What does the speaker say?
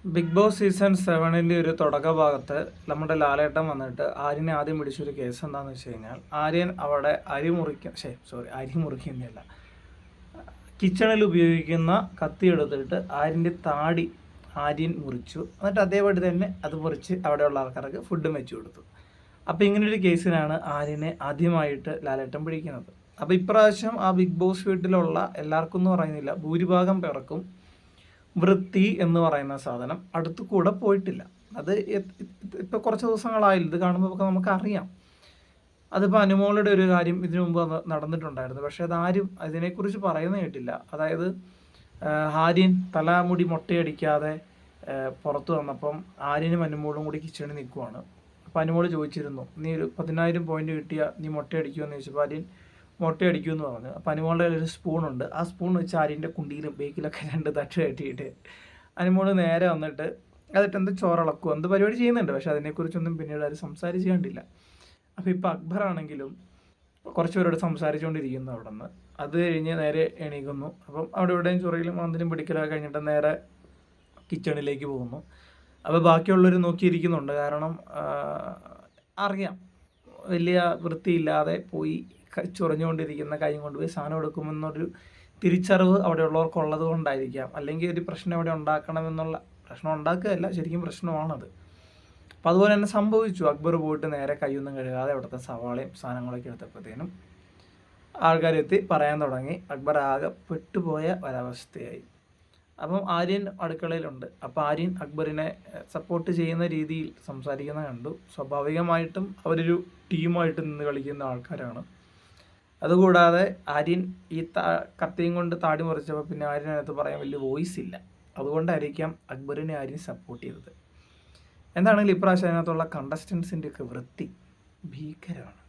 Big boss season 7 ഒരു തുടക്ക ഭാഗത്ത് നമ്മുടെ ലാലേട്ടൻ വന്നിട്ട് ആര്യനെ ആദ്യം പിടിച്ചൊരു കേസ് എന്താണെന്ന് വെച്ച് കഴിഞ്ഞാൽ ആര്യൻ അവിടെ അരി മുറിക്കുന്നില്ല, കിച്ചണിൽ ഉപയോഗിക്കുന്ന കത്തി എടുത്തിട്ട് ആര്യൻ്റെ താടി ആര്യൻ മുറിച്ചു. എന്നിട്ട് അതേപടി തന്നെ അത് മുറിച്ച് അവിടെയുള്ള ആൾക്കാർക്ക് ഫുഡും വെച്ചു കൊടുത്തു. അപ്പോൾ ഇങ്ങനൊരു കേസിനാണ് ആര്യനെ ആദ്യമായിട്ട് ലാലേട്ടൻ പിടിക്കുന്നത്. അപ്പോൾ ഇപ്രാവശ്യം ആ ബിഗ് ബോസ് വീട്ടിലുള്ള എല്ലാവർക്കും എന്ന് പറയുന്നില്ല, ഭൂരിഭാഗം പേർക്കും വൃത്തി എന്ന് പറയുന്ന സാധനം അടുത്ത് കൂടെ പോയിട്ടില്ല. അത് ഇപ്പോൾ കുറച്ച് ദിവസങ്ങളായില്ല, ഇത് കാണുമ്പോൾ നമുക്ക് അറിയാം. അതിപ്പോൾ അനുമോളുടെ ഒരു കാര്യം ഇതിനു മുമ്പ് നടന്നിട്ടുണ്ടായിരുന്നു, പക്ഷേ അതാരും അതിനെക്കുറിച്ച് പറയുന്ന കേട്ടില്ല. അതായത് ആര്യൻ തലമുടി മൊട്ടയടിക്കാതെ പുറത്ത് വന്നപ്പം ആര്യനും അനുമോളും കൂടി കിച്ചണിൽ നിൽക്കുവാണ്. അപ്പോൾ അനുമോൾ ചോദിച്ചിരുന്നു, നീ ഒരു 10,000 പോയിന്റ് കിട്ടിയ നീ മൊട്ടയടിക്കുമെന്ന് ചോദിച്ചപ്പോൾ ആര്യൻ മൊട്ടയടിക്കുമെന്ന് പറഞ്ഞു. അപ്പോൾ അനുമോളുടെ ഒരു സ്പൂണുണ്ട്, ആ സ്പൂൺ വെച്ച് ആര്യൻ്റെ കുണ്ടിയിലും ബേക്കിലൊക്കെ 2 തട്ട് കെട്ടിയിട്ട് അനുമോൾ നേരെ വന്നിട്ട് അതിട്ട് എന്ത് ചോറിളക്കും എന്ത് പരിപാടി ചെയ്യുന്നുണ്ട്. പക്ഷെ അതിനെക്കുറിച്ചൊന്നും പിന്നീട് ആരും സംസാരിച്ച് കണ്ടില്ല. അപ്പോൾ ഇപ്പോൾ അക്ബറാണെങ്കിലും കുറച്ച് പേരോട് സംസാരിച്ചുകൊണ്ടിരിക്കുന്നു അവിടെ നിന്ന്. അത് കഴിഞ്ഞ് നേരെ എണീക്കുന്നു. അപ്പം അവിടെ ഇവിടെയും ചൊറയിലും മന്ദിരം പിടിക്കലൊക്കെ കഴിഞ്ഞിട്ട് നേരെ കിച്ചണിലേക്ക് പോകുന്നു. അപ്പോൾ ബാക്കിയുള്ളവർ നോക്കിയിരിക്കുന്നുണ്ട്. കാരണം അറിയാം വലിയ വൃത്തിയില്ലാതെ പോയി ചൊറിഞ്ഞുകൊണ്ടിരിക്കുന്ന കൈ കൊണ്ടുപോയി സാധനം എടുക്കുമെന്നൊരു തിരിച്ചറിവ് അവിടെയുള്ളവർക്കുള്ളത് കൊണ്ടായിരിക്കാം. അല്ലെങ്കിൽ ഒരു പ്രശ്നം അവിടെ ഉണ്ടാക്കണമെന്നുള്ള പ്രശ്നം ഉണ്ടാക്കുകയല്ല, ശരിക്കും പ്രശ്നമാണത്. അപ്പം അതുപോലെ തന്നെ സംഭവിച്ചു. അക്ബർ പോയിട്ട് നേരെ കൈയൊന്നും കഴുകാതെ അവിടുത്തെ സവാളയും സാധനങ്ങളൊക്കെ എടുത്തപ്പോഴത്തേനും ആൾക്കാരെത്തി പറയാൻ തുടങ്ങി. അക്ബർ ആകെ പെട്ടുപോയ ഒരവസ്ഥയായി. അപ്പം ആര്യൻ അടുക്കളയിലുണ്ട്. അപ്പോൾ ആര്യൻ അക്ബറിനെ സപ്പോർട്ട് ചെയ്യുന്ന രീതിയിൽ സംസാരിക്കുന്ന കണ്ടു. സ്വാഭാവികമായിട്ടും അവരൊരു ടീമായിട്ട് നിന്ന് കളിക്കുന്ന ആൾക്കാരാണ്. അതുകൂടാതെ ആര്യൻ ഈ കത്തിയും കൊണ്ട് താടി മുറിച്ചപ്പോൾ പിന്നെ ആര്യനകത്ത് പറയാൻ വലിയ വോയിസ് ഇല്ല. അതുകൊണ്ടായിരിക്കാം അക്ബറിനെ ആര്യൻ സപ്പോർട്ട് ചെയ്തത്. എന്താണെങ്കിലും ഇപ്രാവശ്യം അതിനകത്തുള്ള കണ്ടസ്റ്റൻസിൻ്റെയൊക്കെ വൃത്തി ഭീകരമാണ്.